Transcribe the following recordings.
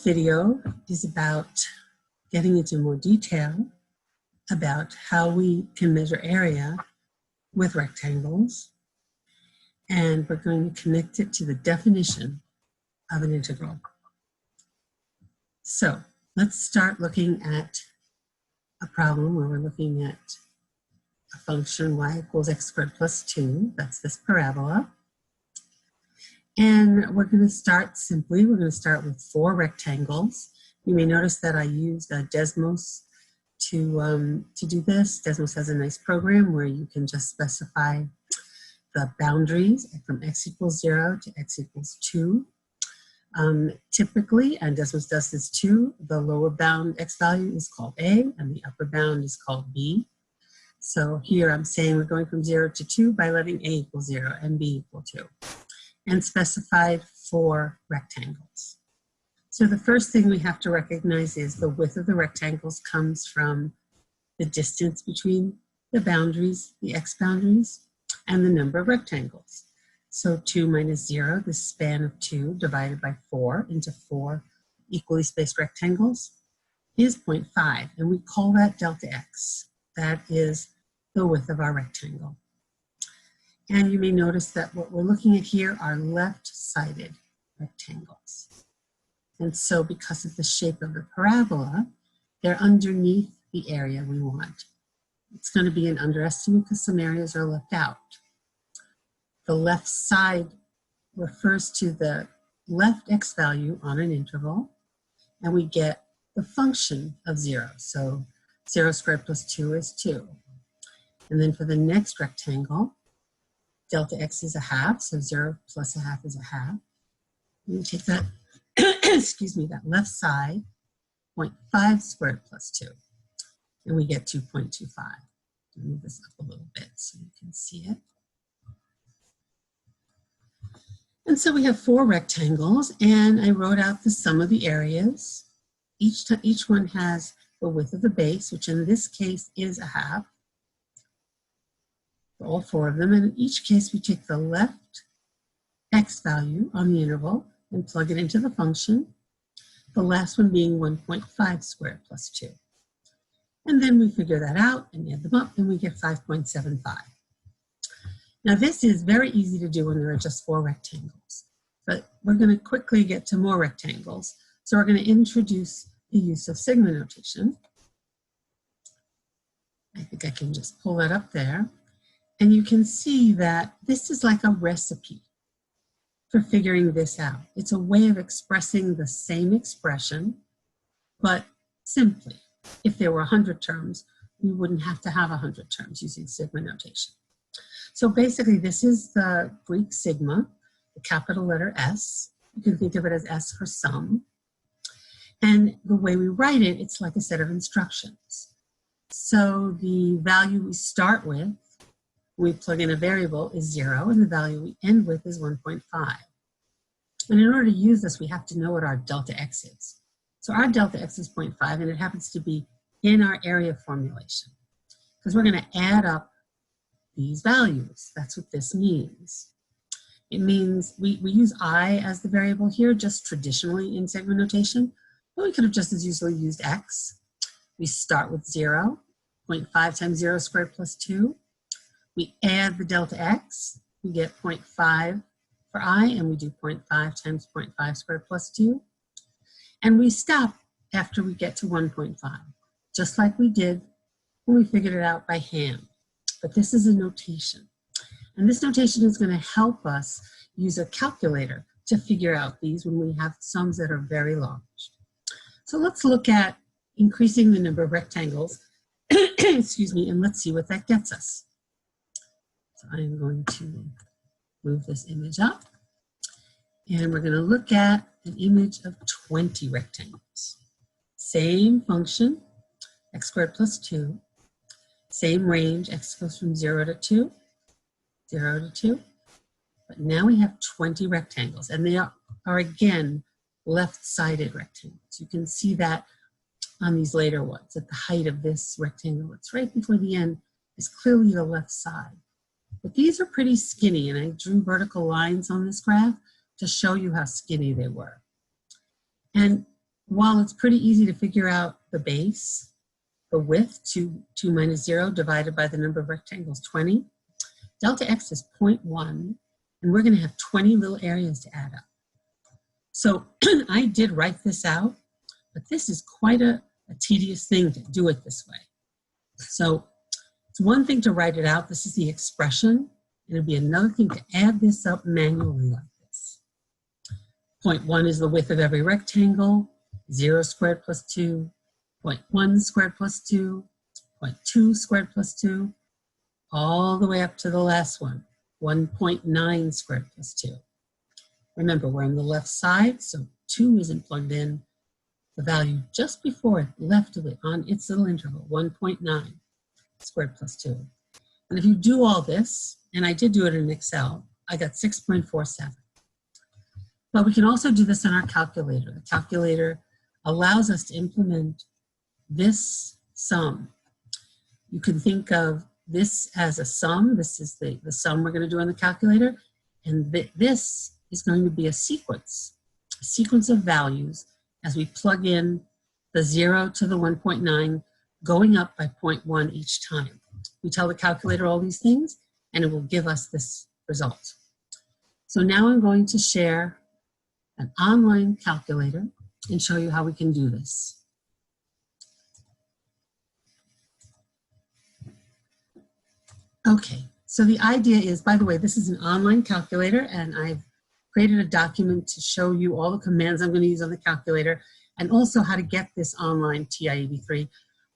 video is about getting into more detail about how we can measure area with rectangles, and we're going to connect it to the definition of an integral. So let's start looking at a problem where we're looking at a function y equals x squared plus 2. That's this parabola. And we're going to start simply. We're going to start with 4 rectangles. You may notice that I used Desmos to do this. Desmos has a nice program where you can just specify the boundaries from x equals 0 to x equals 2. Typically, and Desmos does this too, the lower bound x value is called a and the upper bound is called b. So here I'm saying we're going from 0 to 2 by letting a equal 0 and b equal 2, and specified 4 rectangles. So the first thing we have to recognize is the width of the rectangles comes from the distance between the boundaries, the x boundaries, and the number of rectangles. So 2 minus 0, the span of 2 divided by 4 into 4 equally spaced rectangles, is 0.5, and we call that delta x. That is the width of our rectangle. And you may notice that what we're looking at here are left-sided rectangles. And so because of the shape of the parabola, they're underneath the area we want. It's going to be an underestimate because some areas are left out. The left side refers to the left x value on an interval, and we get the function of 0. So 0 squared plus 2 is 2. And then for the next rectangle, delta x is a half, so 0 plus a half is a half. And we take that, excuse me, that left side, 0.5 squared plus 2, and we get 2.25. Move this up a little bit so you can see it. And so we have 4 rectangles, and I wrote out the sum of the areas. Each one has the width of the base, which in this case is a half, for all 4 of them. And in each case, we take the left x value on the interval and plug it into the function, the last one being 1.5 squared plus 2. And then we figure that out and add them up, and we get 5.75. Now this is very easy to do when there are just 4 rectangles, but we're going to quickly get to more rectangles. So we're going to introduce the use of sigma notation. I think I can just pull that up there. And you can see that this is like a recipe for figuring this out. It's a way of expressing the same expression, but simply. If there were 100 terms, we wouldn't have to have 100 terms using sigma notation. So basically, this is the Greek sigma, the capital letter S. You can think of it as S for sum. And the way we write it, it's like a set of instructions. So the value we start with, we plug in a variable, is 0, and the value we end with is 1.5. And in order to use this, we have to know what our delta x is. So our delta x is 0.5, and it happens to be in our area formulation, because we're going to add up these values. That's what this means. It means we use I as the variable here, just traditionally in sigma notation, but we could have just as easily used x. We start with 0, 0.5 times 0 squared plus 2. We add the delta x, we get 0.5 for I, and we do 0.5 times 0.5 squared plus 2. And we stop after we get to 1.5, just like we did when we figured it out by hand. But this is a notation. And this notation is going to help us use a calculator to figure out these when we have sums that are very large. So let's look at increasing the number of rectangles, excuse me, and let's see what that gets us. So I'm going to move this image up, and we're going to look at an image of 20 rectangles. Same function, x squared plus 2. Same range, x goes from 0 to 2, 0 to 2. But now we have 20 rectangles, and they are again, left-sided rectangles. You can see that on these later ones. At the height of this rectangle, it's right before the end, is clearly the left side. But these are pretty skinny, and I drew vertical lines on this graph to show you how skinny they were. And while it's pretty easy to figure out the base, the width, 2 minus 0 divided by the number of rectangles, 20, delta x is 0.1, and we're going to have 20 little areas to add up. So I did write this out, but this is quite a tedious thing to do it this way. So it's one thing to write it out. This is the expression. And it'd be another thing to add this up manually like this. 0.1 is the width of every rectangle. 0 squared plus 2. 0.1 squared plus 2. 0.2 squared plus 2. All the way up to the last one. 1.9 squared plus 2. Remember, we're on the left side, so 2 isn't plugged in. The value just before it, left of it, on its little interval, 1.9 squared plus 2. And if you do all this, and I did do it in Excel, I got 6.47. But we can also do this in our calculator. The calculator allows us to implement this sum. You can think of this as a sum. This is the sum we're going to do on the calculator. And this is going to be a sequence of values as we plug in the 0 to the 1.9, going up by 0.1 each time. We tell the calculator all these things, and it will give us this result. So now I'm going to share an online calculator and show you how we can do this. Okay, so the idea is, by the way, this is an online calculator, and I've created a document to show you all the commands I'm going to use on the calculator and also how to get this online TI-83.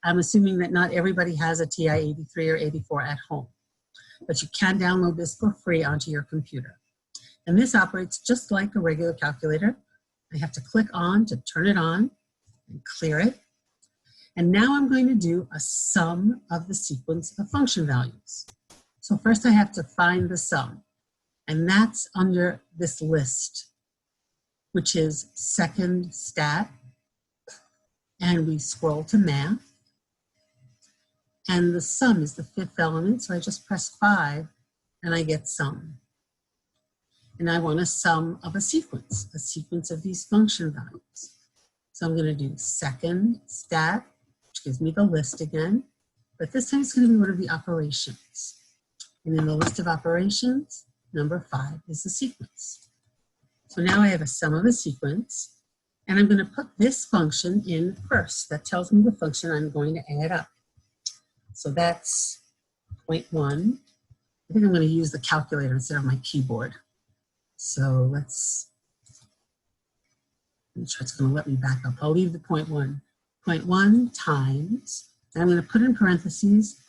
I'm assuming that not everybody has a TI-83 or 84 at home, but you can download this for free onto your computer. And this operates just like a regular calculator. I have to click on to turn it on and clear it. And now I'm going to do a sum of the sequence of function values. So first I have to find the sum, and that's under this list, which is second stat, and we scroll to math. And the sum is the fifth element, so I just press 5 and I get sum. And I want a sum of a sequence of these function values. So I'm going to do second stat, which gives me the list again, but this time it's going to be one of the operations. And in the list of operations, number 5 is the sequence. So now I have a sum of a sequence, and I'm going to put this function in first. That tells me the function I'm going to add up. So that's 0.1. I think I'm going to use the calculator instead of my keyboard. So let's, I'm sure it's going to let me back up. I'll leave the 0.1. 0.1 times, and I'm going to put in parentheses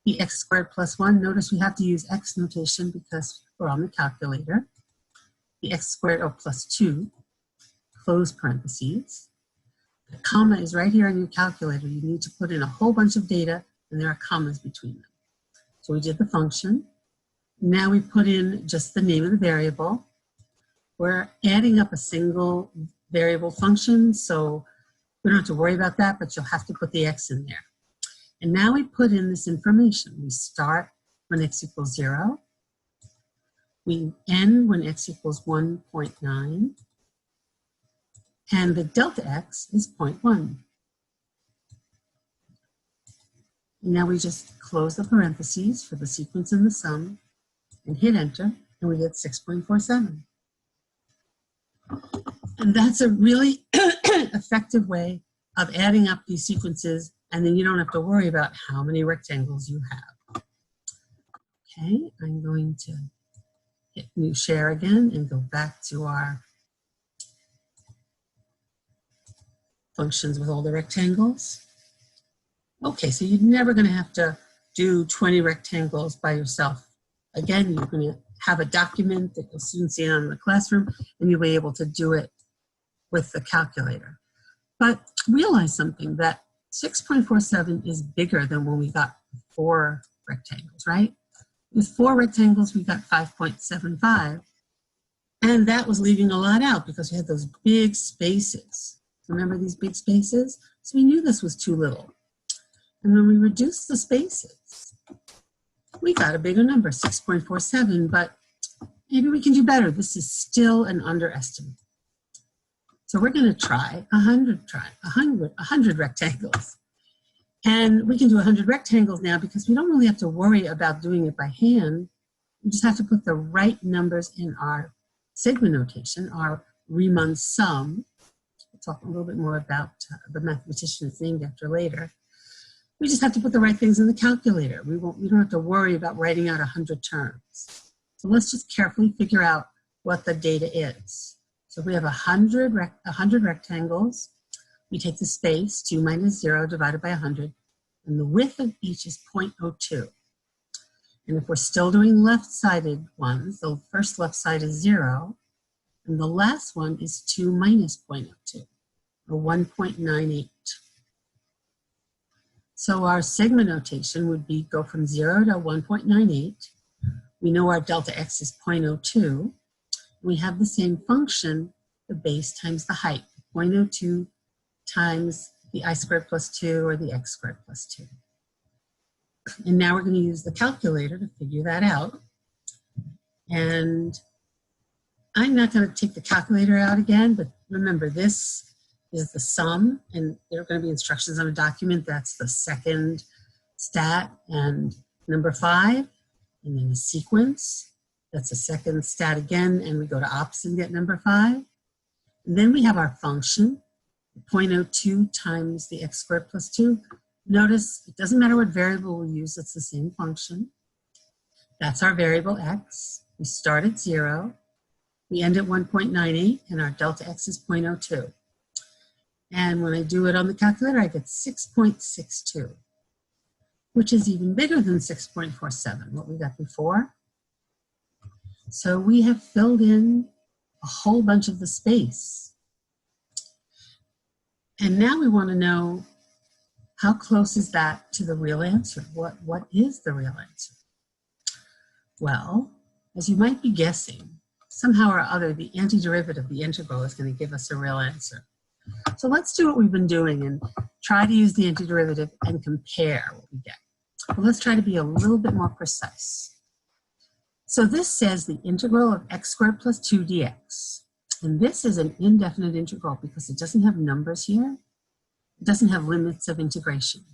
the x squared plus 1. Notice we have to use x notation because we're on the calculator. The x squared plus 2, close parentheses. The comma is right here on your calculator. You need to put in a whole bunch of data, and there are commas between them. So we did the function. Now we put in just the name of the variable. We're adding up a single variable function, so we don't have to worry about that, but you'll have to put the x in there. And now we put in this information. We start when x equals 0. We end when x equals 1.9. And the delta x is 0.1. Now we just close the parentheses for the sequence and the sum and hit enter, and we get 6.47. And that's a really effective way of adding up these sequences, and then you don't have to worry about how many rectangles you have. Okay, I'm going to hit new share again and go back to our functions with all the rectangles. Okay, so you're never going to have to do 20 rectangles by yourself. Again, you're going to have a document that you'll soon see on the classroom, and you'll be able to do it with the calculator. But realize something, that 6.47 is bigger than when we got 4 rectangles, right? With 4 rectangles, we got 5.75, and that was leaving a lot out because we had those big spaces. Remember these big spaces? So we knew this was too little. And when we reduced the spaces, we got a bigger number, 6.47, but maybe we can do better. This is still an underestimate. So we're going to try 100 rectangles. And we can do 100 rectangles now because we don't really have to worry about doing it by hand. We just have to put the right numbers in our sigma notation, our Riemann sum. We'll talk a little bit more about the mathematician it's named after later. We just have to put the right things in the calculator. We don't have to worry about writing out 100 terms. So let's just carefully figure out what the data is. So if we have 100 rectangles, we take the space, 2 minus 0 divided by 100, and the width of each is 0.02. And if we're still doing left-sided ones, the first left side is 0, and the last one is 2 minus 0.02, or 1.98. So our sigma notation would be go from 0 to 1.98. We know our delta x is 0.02. We have the same function, the base times the height, 0.02 times the I squared plus 2 or the x squared plus 2. And now we're going to use the calculator to figure that out. And I'm not going to take the calculator out again, but remember this is the sum, and there are going to be instructions on a document. That's the second stat and number 5, and then the sequence. That's the second stat again, and we go to opposite and get number 5. And then we have our function, 0.02 times the x squared plus 2. Notice it doesn't matter what variable we use, it's the same function. That's our variable x. We start at 0. We end at 1.98, and our delta x is 0.02. And when I do it on the calculator, I get 6.62, which is even bigger than 6.47, what we got before. So we have filled in a whole bunch of the space. And now we want to know, how close is that to the real answer? What is the real answer? Well, as you might be guessing, somehow or other, the antiderivative of the integral is going to give us a real answer. So let's do what we've been doing and try to use the antiderivative and compare what we get. But let's try to be a little bit more precise. So this says the integral of x squared plus 2 dx. And this is an indefinite integral because it doesn't have numbers here. It doesn't have limits of integration.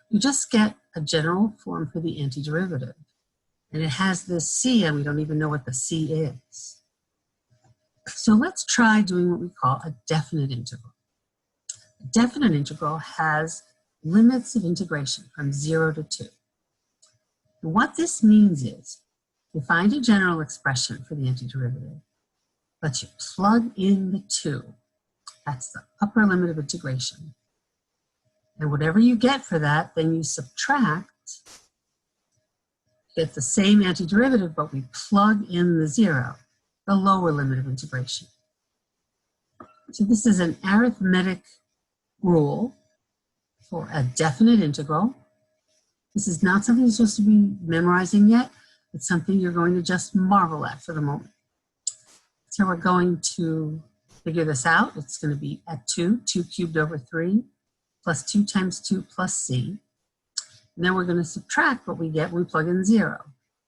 You just get a general form for the antiderivative. And it has this c, and we don't even know what the c is. So let's try doing what we call a definite integral. A definite integral has limits of integration from 0 to 2. And what this means is, you find a general expression for the antiderivative, but you plug in the 2. That's the upper limit of integration. And whatever you get for that, then you subtract, get the same antiderivative, but we plug in the 0, the lower limit of integration. So this is an arithmetic rule for a definite integral. This is not something you're supposed to be memorizing yet. It's something you're going to just marvel at for the moment. So we're going to figure this out. It's going to be at 2 cubed over 3, plus 2 times 2 plus c. And then we're going to subtract what we get when we plug in 0.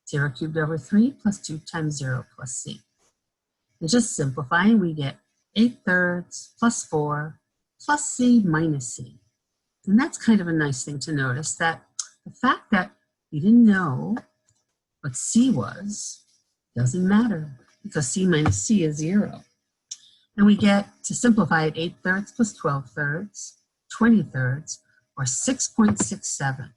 0 cubed over 3 plus 2 times 0 plus c. And just simplifying, we get 8/3 plus 4 plus c minus c. And that's kind of a nice thing to notice, that the fact that we didn't know what c was doesn't matter, because c minus c is 0. And we get, to simplify it, 8/3 plus 12/3, 20/3, or 6.67.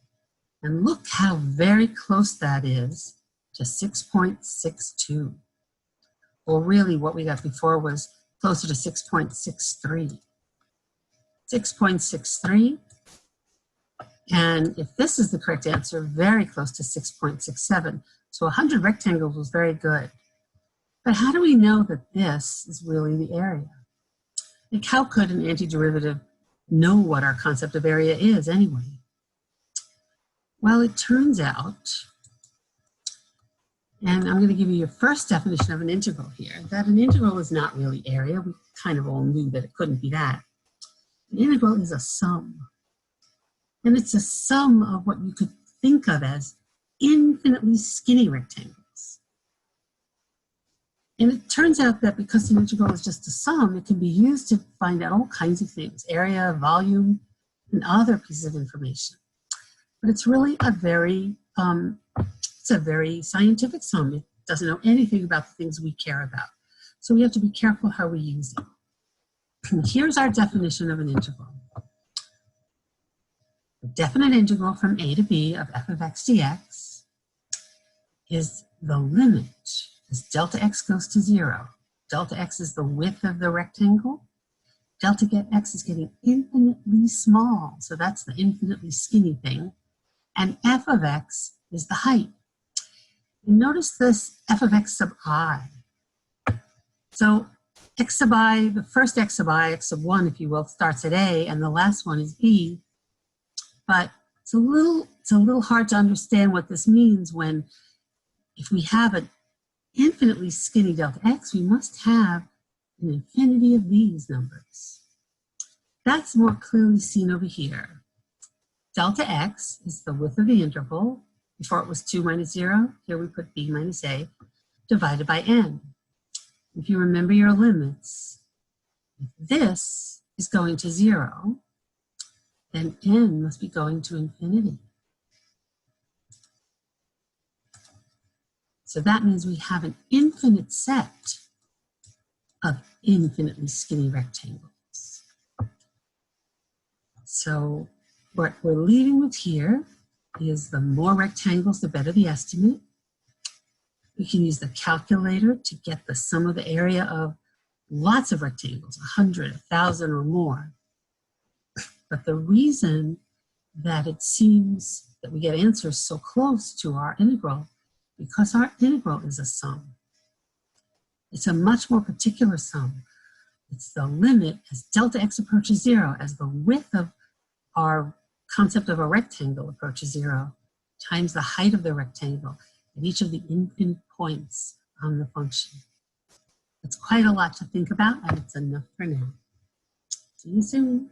And look how very close that is to 6.62. Well, really what we got before was closer to 6.63. 6.63. And if this is the correct answer, very close to 6.67. So 100 rectangles was very good. But how do we know that this is really the area? Like, how could an antiderivative know what our concept of area is anyway? Well, it turns out, and I'm going to give you your first definition of an integral here, that an integral is not really area. We kind of all knew that it couldn't be that. An integral is a sum. And it's a sum of what you could think of as infinitely skinny rectangles. And it turns out that because an integral is just a sum, it can be used to find out all kinds of things, area, volume, and other pieces of information. But it's really a very scientific sum. It doesn't know anything about the things we care about. So we have to be careful how we use it. And here's our definition of an integral. A definite integral from a to b of f of x dx is the limit as delta x goes to 0. Delta x is the width of the rectangle. Delta x is getting infinitely small, so that's the infinitely skinny thing. And f of x is the height. And notice this f of x sub I. So x sub I, the first x sub I, x sub 1, if you will, starts at a, and the last one is b. But it's a little hard to understand what this means when, if we have an infinitely skinny delta x, we must have an infinity of these numbers. That's more clearly seen over here. Delta x is the width of the interval. Before it was 2 minus 0, here we put b minus a, divided by n. If you remember your limits, if this is going to 0, then n must be going to infinity. So that means we have an infinite set of infinitely skinny rectangles. So what we're leading with here is the more rectangles, the better the estimate. We can use the calculator to get the sum of the area of lots of rectangles, 100, 1,000 or more. But the reason that it seems that we get answers so close to our integral, because our integral is a sum. It's a much more particular sum. It's the limit as delta x approaches 0, as the width of our concept of a rectangle approaches 0, times the height of the rectangle at each of the infinite points on the function. It's quite a lot to think about, and it's enough for now. See you soon.